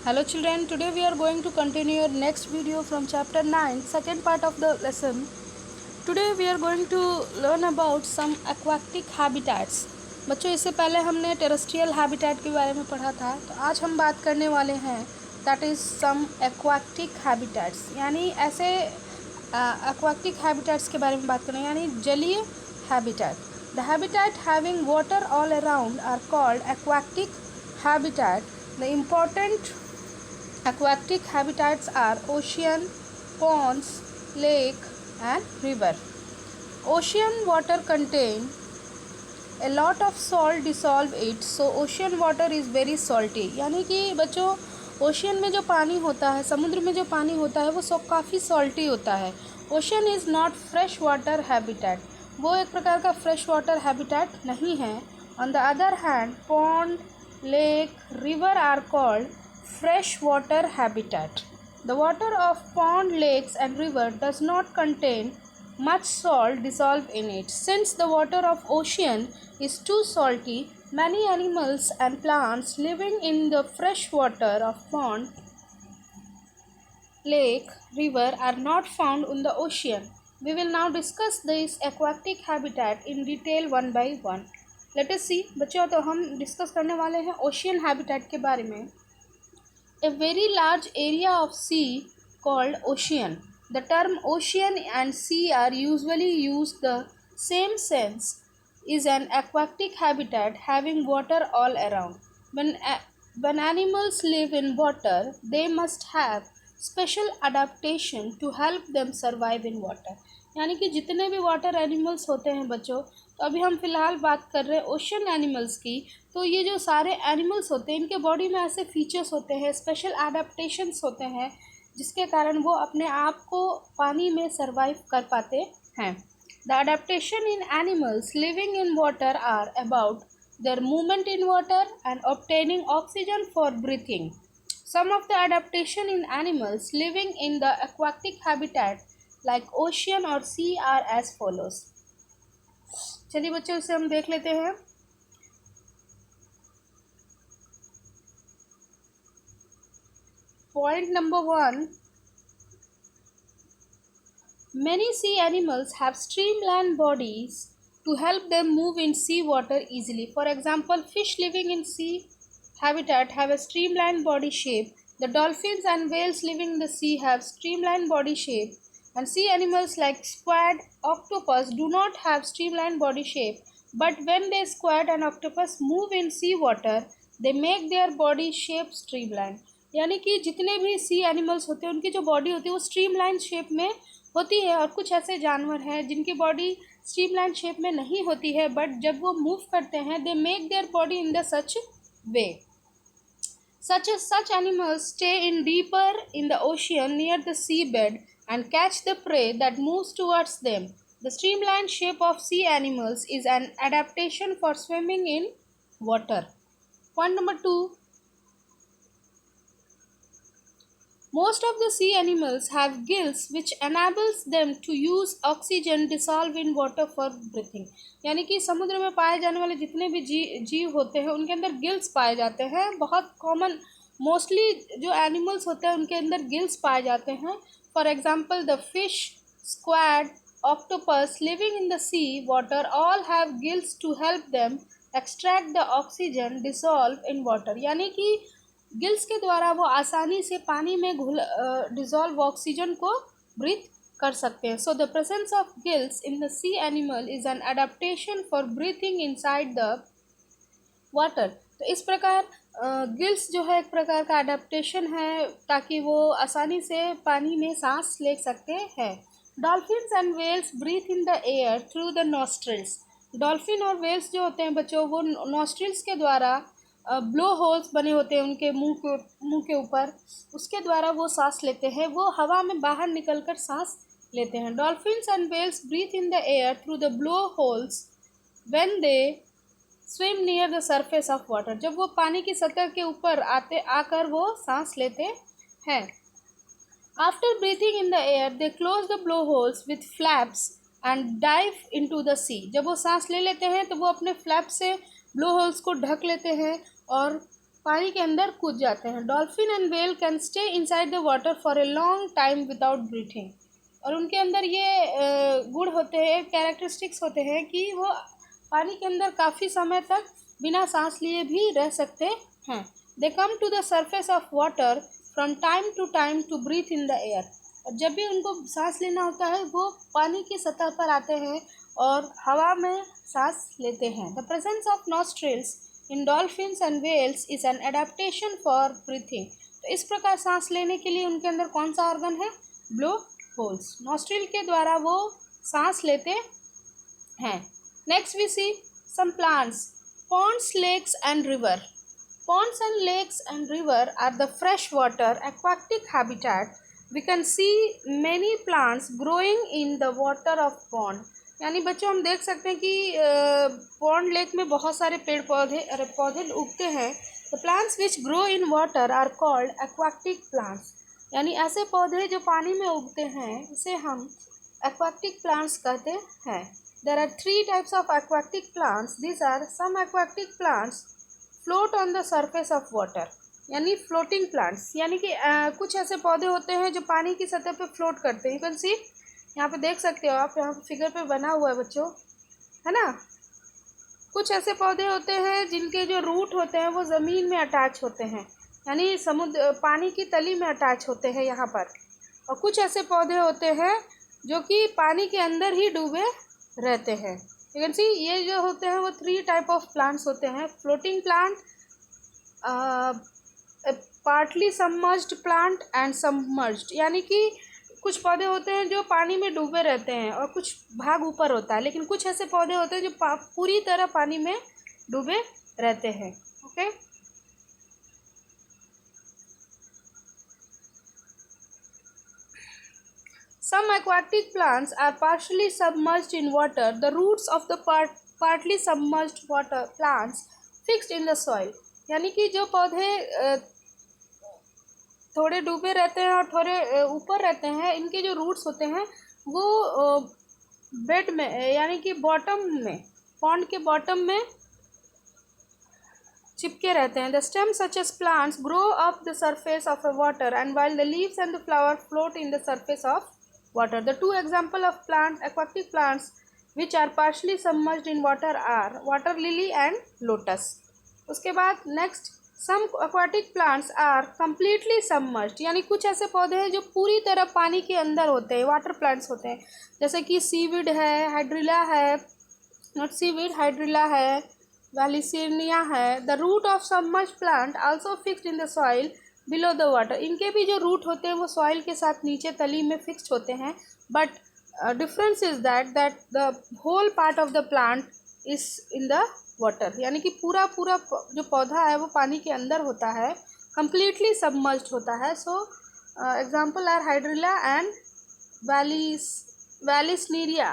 Hello children, today we are going to continue your next video from chapter 9, second part of the lesson. Today we are going to learn about some aquatic habitats. बच्चों इससे पहले हमने terrestrial habitat के बारे में पढ़ा था, तो आज हम बात करने वाले हैं that is some aquatic habitats, यानी ऐसे एक्वाटिक हैबिटेट्स के बारे में बात करें, यानी जलीय habitat. The habitat having water all around are called aquatic habitat. The important aquatic habitats are ocean, ponds, lake and river. Ocean water contain a lot of salt dissolve it, so ocean water is very salty. यानी कि बच्चों ocean में जो पानी होता है, समुद्र में जो पानी होता है, वो काफ़ी सॉल्टी होता है. Ocean is not fresh water habitat, वो एक प्रकार का फ्रेश वाटर हैबिटेट नहीं है. On the other hand pond, lake, river are called freshwater habitat. The water of pond, lakes and river does not contain much salt dissolved in it. Since the water of ocean is too salty, many animals and plants living in the fresh water of pond, lake, river are not found in the ocean. We will now discuss this aquatic habitat in detail one by one. Let us see. बच्चों तो हम discuss करने वाले हैं ocean habitat के बारे में. A very large area of sea called ocean. The term ocean and sea are usually used the same sense, is an aquatic habitat having water all around. When animals live in water, they must have special adaptation to help them survive in water. यानी कि जितने भी water animals होते हैं बच्चों, तो अभी हम फ़िलहाल बात कर रहे हैं ओशन एनिमल्स की. तो ये जो सारे एनिमल्स होते हैं, इनके बॉडी में ऐसे फीचर्स होते हैं, स्पेशल एडाप्टेशंस होते हैं, जिसके कारण वो अपने आप को पानी में सर्वाइव कर पाते हैं. The adaptation in animals living in water are about their movement in water and obtaining oxygen for breathing. Some of the adaptation in animals living in the aquatic habitat like ocean or sea are as follows. चलिए बच्चों इसे हम देख लेते हैं. Point number 1. Many sea animals have streamlined bodies to help them move in sea water easily. For example, fish living in sea habitat have a streamlined body shape. The dolphins and whales living in the sea have streamlined body shape. And sea animals like squid, octopus do not have streamlined body shape. But when they squid and octopus move in sea water, they make their body shape streamlined. यानी कि जितने भी सी animals होते हैं, उनकी जो body होती है वो स्ट्रीमलाइन शेप में होती है. और कुछ ऐसे जानवर हैं जिनकी बॉडी स्ट्रीमलाइन शेप में नहीं होती है, बट जब वो मूव करते हैं they make their body in the such way. Such animals stay in deeper in the ocean near the seabed and catch the prey that moves towards them. The streamlined shape of sea animals is an adaptation for swimming in water. Point number 2. Most of the sea animals have gills which enables them to use oxygen dissolved in water for breathing. यानी कि समुद्र में पाए जाने वाले जितने भी जीव होते हैं उनके अंदर गिल्स पाए जाते हैं. बहुत कॉमन मोस्टली जो एनिमल्स होते हैं उनके अंदर गिल्स पाए जाते हैं. For example the fish, squid, octopus living in the sea water all have gills to help them extract the oxygen dissolve in water. यानी कि गिल्स के द्वारा वो आसानी से पानी में डिसॉल्व ऑक्सीजन को ब्रीथ कर सकते हैं. So the presence of gills in the sea animal is an adaptation for breathing inside the water. तो इस प्रकार गिल्स जो है एक प्रकार का एडाप्टेशन है ताकि वो आसानी से पानी में सांस ले सकते हैं. Dolphins and whales breathe in the air through the nostrils. Dolphin और वेल्स जो होते हैं बच्चों, वो नॉस्ट्रिल्स के द्वारा ब्लो होल्स बने होते हैं उनके मुंह के ऊपर, उसके द्वारा वो सांस लेते हैं, वो हवा में बाहर निकलकर सांस लेते हैं. Dolphins and whales breathe in the air through the blow holes when they swim near the surface of water. जब वो पानी की सतह के ऊपर आकर वो सांस लेते हैं. After breathing in the air they close the blow holes with flaps and dive into the sea. जब वो सांस ले लेते हैं तो वो अपने फ्लैप से ब्लो होल्स को ढक लेते हैं और पानी के अंदर कूद जाते हैं। Dolphin and whale can stay inside the water for a long time without breathing. और उनके अंदर ये गुण होते हैं, कैरेक्टरिस्टिक्स होते हैं कि वो पानी के अंदर काफ़ी समय तक बिना सांस लिए भी रह सकते हैं। They come to the surface of water from time to time to breathe in the air. और जब भी उनको सांस लेना होता है वो पानी की सतह पर आते हैं और हवा में सांस लेते हैं। The presence of nostrils in dolphins and whales is an adaptation for breathing. तो इस प्रकार सांस लेने के लिए उनके अंदर कौन सा ऑर्गन है? Blow holes. नॉस्ट्रिल के द्वारा वो सांस लेते हैं। Next we see some plants, ponds, lakes and river. Ponds and lakes and river are the freshwater aquatic habitat. We can see many plants growing in the water of pond. यानी बच्चों हम देख सकते हैं कि पॉन्ड लेक में बहुत सारे पेड़ पौधे उगते हैं। The plants which grow in water are called aquatic plants. यानी ऐसे पौधे जो पानी में उगते हैं इसे हम aquatic plants कहते हैं। There are three types of aquatic plants. These are some aquatic plants float on the surface of water. यानी floating plants, यानी कि कुछ ऐसे पौधे होते हैं जो पानी की सतह पे फ्लोट करते हैं। You can see, यहाँ पे देख सकते हो आप, यहाँ पे फिगर पे बना हुआ है बच्चों, है ना। कुछ ऐसे पौधे होते हैं जिनके जो रूट होते हैं वो ज़मीन में अटैच होते हैं, यानी समुद्र पानी की तली में अटैच होते हैं यहाँ पर। और कुछ ऐसे पौधे होते हैं जो कि पानी के अंदर ही डूबे रहते हैं। यू कैन सी, ये जो होते हैं वो 3 टाइप ऑफ प्लांट्स होते हैं। Floating plant, partly submerged plant and submerged. यानी कि कुछ पौधे होते हैं जो पानी में डूबे रहते हैं और कुछ भाग ऊपर होता है, लेकिन कुछ ऐसे पौधे होते हैं जो पूरी तरह पानी में डूबे रहते हैं। Okay, some aquatic plants are partially submerged in water. The roots of the partly submerged water plants fixed in the soil. यानी कि जो पौधे थोड़े डूबे रहते हैं और थोड़े ऊपर रहते हैं, इनके जो रूट्स होते हैं वो बेड में यानी कि बॉटम में, पॉन्ड के बॉटम में चिपके रहते हैं। The stems such as plants grow up the surface of a water and while the leaves and the flower float in the surface of water. The two example of aquatic plants which are partially submerged in water are water lily and lotus. उसके बाद next, some aquatic plants are completely submerged. यानी कुछ ऐसे पौधे हैं जो पूरी तरह पानी के अंदर होते हैं, वाटर प्लांट्स होते हैं, जैसे कि सीविड है, हाइड्रिला है, नॉट सीविड, हाइड्रिला है, वैलिसिनिया है। The root of submerged plant also fixed in the soil below the water. इनके भी जो रूट होते हैं वो सॉइल के साथ नीचे तली में फिक्स्ड होते हैं, but difference is that the whole part of the plant is in the water. यानी कि पूरा जो पौधा है वो पानी के अंदर होता है, completely submerged होता है। So example are hydrilla and vallisneria.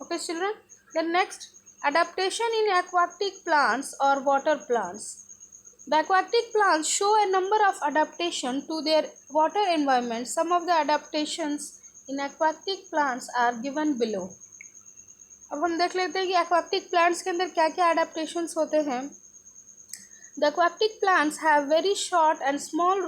Okay children, then next, adaptation in aquatic plants or water plants. The aquatic plants show a number of adaptation to their water environment. Some of the adaptations in aquatic plants are given below. अब हम देख लेते हैं कि aquatic plants के अंदर क्या क्या adaptations होते हैं। The aquatic plants have very short and small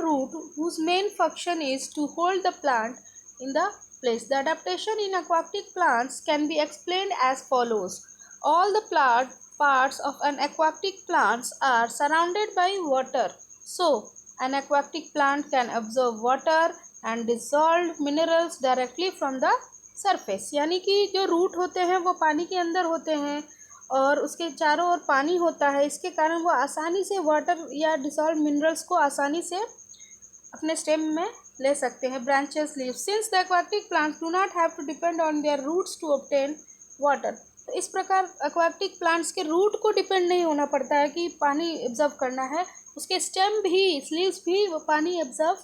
root whose main function is to hold the plant in the place. The adaptation in aquatic plants can be explained as follows. All the parts of an aquatic plant are surrounded by water. So, an aquatic plant can absorb water and dissolved minerals directly from the surface. यानी कि जो root होते हैं वो पानी के अंदर होते हैं और उसके चारों ओर पानी होता है, इसके कारण वो आसानी से वाटर या डिसॉल्व मिनरल्स को आसानी से अपने स्टेम में ले सकते हैं। Branches, leaves, since the aquatic plants do not have to depend on their roots to obtain water. तो इस प्रकार एक्वाटिक प्लांट्स के रूट को डिपेंड नहीं होना पड़ता है कि पानी एब्जॉर्व करना है, उसके स्टेम भी, लीव्स भी वो पानी एब्जॉर्व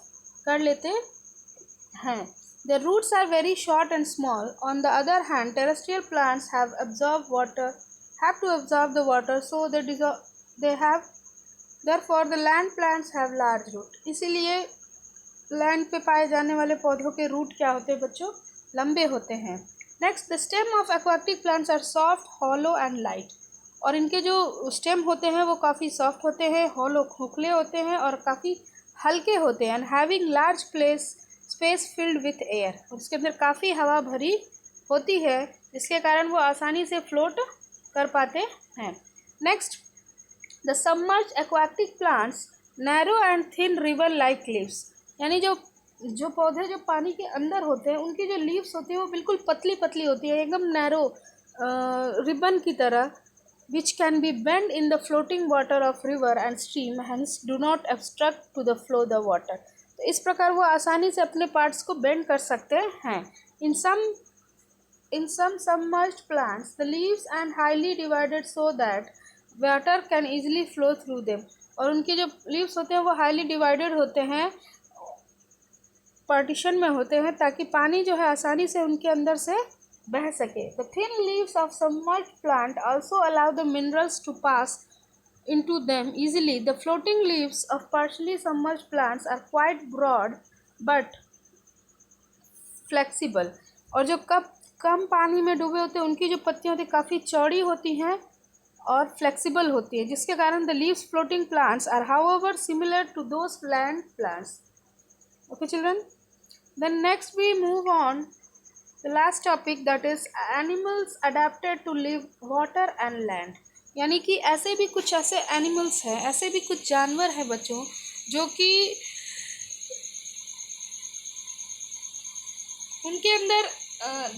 कर लेते हैं। Their roots are very short and small. On the other hand, terrestrial plants have to absorb the water, so therefore the land plants have large root. इसीलिए लैंड पे पाए जाने वाले पौधों के रूट क्या होते हैं बच्चों? लंबे होते हैं। Next, the stem of aquatic plants are soft, hollow and light. और इनके जो स्टेम होते हैं वो काफ़ी सॉफ्ट होते हैं, हॉलो खोखले होते हैं और काफ़ी हल्के होते हैं, and having large place space filled with air, और इसके अंदर काफ़ी हवा भरी होती है जिसके कारण वो आसानी से फ्लोट कर पाते हैं। Next, the submerge aquatic plants narrow and thin river like leaves, यानी जो जो पौधे जो पानी के अंदर होते हैं उनकी जो लीव्स होती है वो बिल्कुल पतली पतली होती है, एकदम नैरो रिबन की तरह, which can be bent in the floating water of river and stream, hence do not obstruct to the flow the water। तो इस प्रकार वो आसानी से अपने पार्ट्स को बेंड कर सकते हैं। In some submerged plants the leaves are highly divided so that water can easily flow through them, और उनके जो लीव्स होते हैं वो हाईली डिवाइडेड होते हैं, पार्टीशन में होते हैं, ताकि पानी जो है आसानी से उनके अंदर से बह सके। The thin leaves of submerged plant also allow the minerals to pass into them easily। The floating leaves of partially submerged plants are quite broad but flexible, और जो कम पानी में डूबे होते हैं उनकी जो पत्तियां होती हैं काफ़ी चौड़ी होती हैं और फ्लेक्सिबल होती है, जिसके कारण the leaves floating plants are however similar to those land plants. Okay children, then next we move on the last topic, that is animals adapted to live water and land। यानी कि ऐसे भी कुछ ऐसे एनिमल्स हैं, ऐसे भी कुछ जानवर हैं बच्चों जो कि उनके अंदर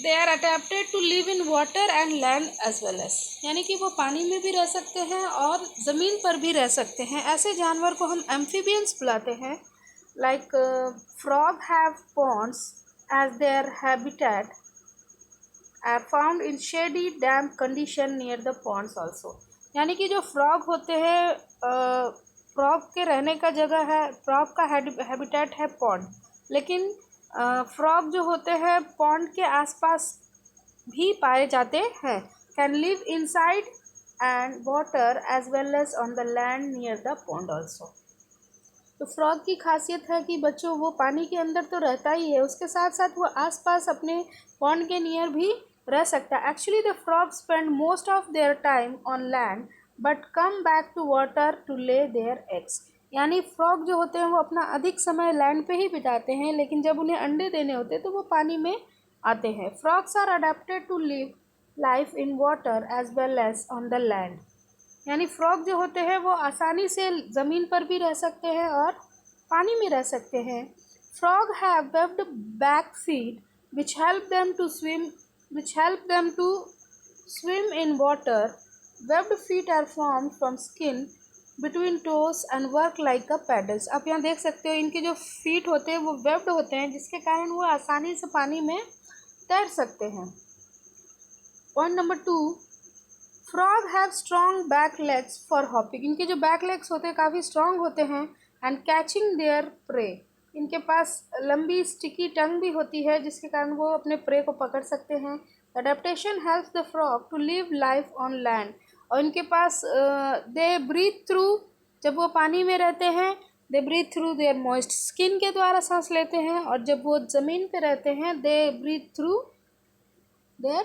they are adapted to live in water and land as well as, यानी कि वो पानी में भी रह सकते हैं और ज़मीन पर भी रह सकते हैं। ऐसे जानवर को हम एम्फीबियंस बुलाते हैं। Like frog have ponds as their habitat, are found in shady damp condition near the ponds also। यानी कि जो फ्रॉग होते हैं, फ्रॉग के रहने का जगह है, फ्रॉग का हैबिटेट है पॉन्ड, लेकिन फ्रॉग जो होते हैं पॉन्ड के आसपास भी पाए जाते हैं। Can live inside and water as well as on the land near the pond also. तो फ्रॉग की खासियत है कि बच्चों वो पानी के अंदर तो रहता ही है, उसके साथ साथ वो आसपास अपने पॉन्ड के नियर भी रह सकता है। Actually the frog spend most of their time on land but come back to water to lay their eggs. यानी फ्रॉग जो होते हैं वो अपना अधिक समय लैंड पे ही बिताते हैं, लेकिन जब उन्हें अंडे देने होते हैं तो वो पानी में आते हैं। Frogs are adapted to live life in water as well as on the land, यानी फ्रॉग जो होते हैं वो आसानी से ज़मीन पर भी रह सकते हैं और पानी में रह सकते हैं। Frog have webbed back feet which help them to swim in water। Webbed feet are formed from skin between toes and work like a paddles। आप यहाँ देख सकते हो इनके जो फीट होते हैं वो वेब्ड होते हैं, जिसके कारण वो आसानी से पानी में तैर सकते हैं। Point number 2, frog have strong back legs for hopping. इनके जो बैक लेग्स होते हैं काफ़ी स्ट्रॉन्ग होते हैं। एंड कैचिंग देयर प्रे, इनके पास लंबी स्टिकी टंग भी होती है जिसके कारण वो अपने प्रे को पकड़ सकते हैं। Adaptation helps the frog to live life on land, और इनके पास दे ब्रीथ थ्रू, जब वो पानी में रहते हैं they breathe through their moist skin के द्वारा सांस लेते हैं, और जब वो ज़मीन पे रहते हैं they breathe through their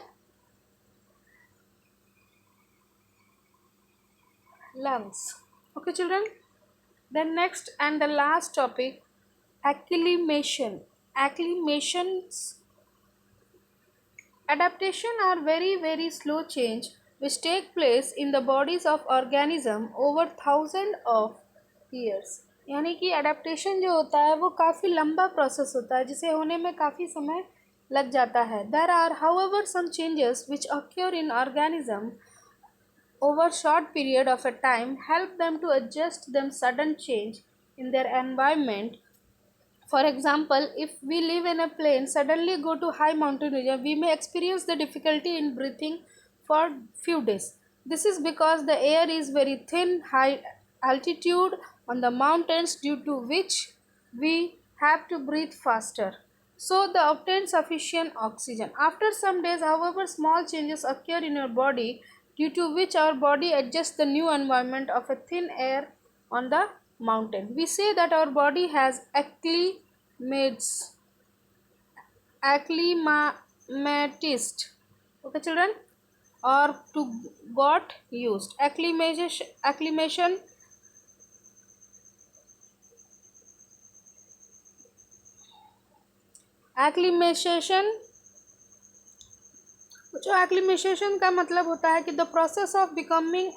lungs। Okay children, then next and the last topic, acclimation। Acclimations adaptation are very slow change which take place in the bodies of organism over thousands of years। यानी कि adaptation जो होता है वो काफ़ी लंबा process होता है जिसे होने में काफ़ी समय लग जाता है। There are however some changes which occur in organism over short period of a time help them to adjust them sudden change in their environment। For example, if we live in a plain suddenly go to high mountain area, we may experience the difficulty in breathing for few days। This is because the air is very thin high altitude on the mountains, due to which we have to breathe faster so the obtain sufficient oxygen। After some days, however, small changes occur in your body due to which our body adjusts the new environment of a thin air on the mountain। We say that our body has acclimatized। Okay children, or to got used. Acclimation acclimation जो acclimation का मतलब होता है कि the process of becoming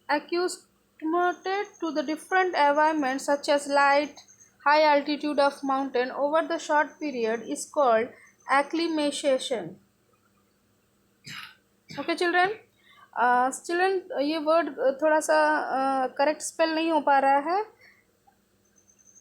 acclimated to the different environments such as light, high altitude of mountain over the short period is called acclimation. Okay children, ये word थोड़ा सा correct spell नहीं हो पा रहा है.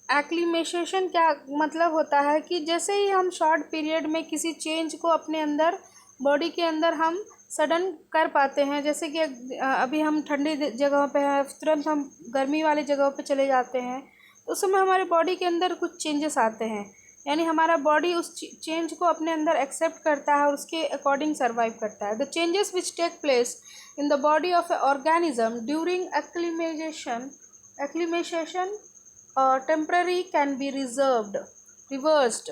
एक्लिमेशन क्या मतलब होता है कि जैसे ही हम शॉर्ट पीरियड में किसी चेंज को अपने अंदर बॉडी के अंदर हम सडन कर पाते हैं, जैसे कि अभी हम ठंडी जगहों पे हैं, तुरंत हम गर्मी वाली जगहों पे चले जाते हैं, तो उस समय हमारे बॉडी के अंदर कुछ चेंजेस आते हैं, यानी हमारा बॉडी उस चेंज को अपने अंदर एक्सेप्ट करता है और उसके अकॉर्डिंग सर्वाइव करता है. The changes which take place in the body of a organism during acclimation temporary can be reversed.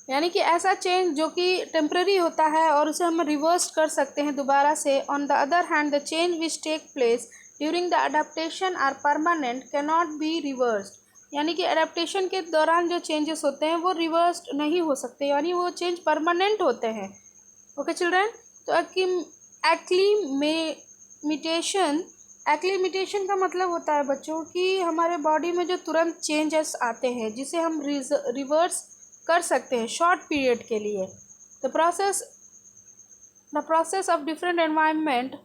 यानी कि ऐसा चेंज जो कि टेम्पररी होता है और उसे हम रिवर्स कर सकते हैं दोबारा से. On the other hand the change which take place during the adaptation are permanent can not be reversed. यानी कि अडेप्टेशन के दौरान जो चेंजेस होते हैं वो रिवर्स्ड नहीं हो सकते, यानी वो चेंज परमानेंट होते हैं. ओके चिल्ड्रन, तो एक्लिमिटेशन का मतलब होता है बच्चों कि हमारे बॉडी में जो तुरंत चेंजेस आते हैं जिसे हम रिवर्स कर सकते हैं शॉर्ट पीरियड के लिए. The process of different environment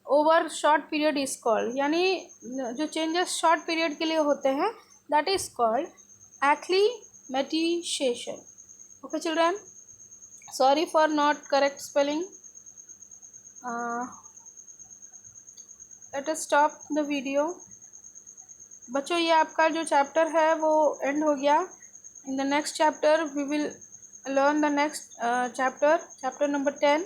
over short period is called. यानी जो चेंजेस शॉर्ट पीरियड के लिए होते हैं that is called acclimatisation. Okay children, sorry for not correct spelling. Let us stop the video. बच्चों ये आपका जो चैप्टर है वो एंड हो गया. In the next chapter we will learn the next chapter number 10.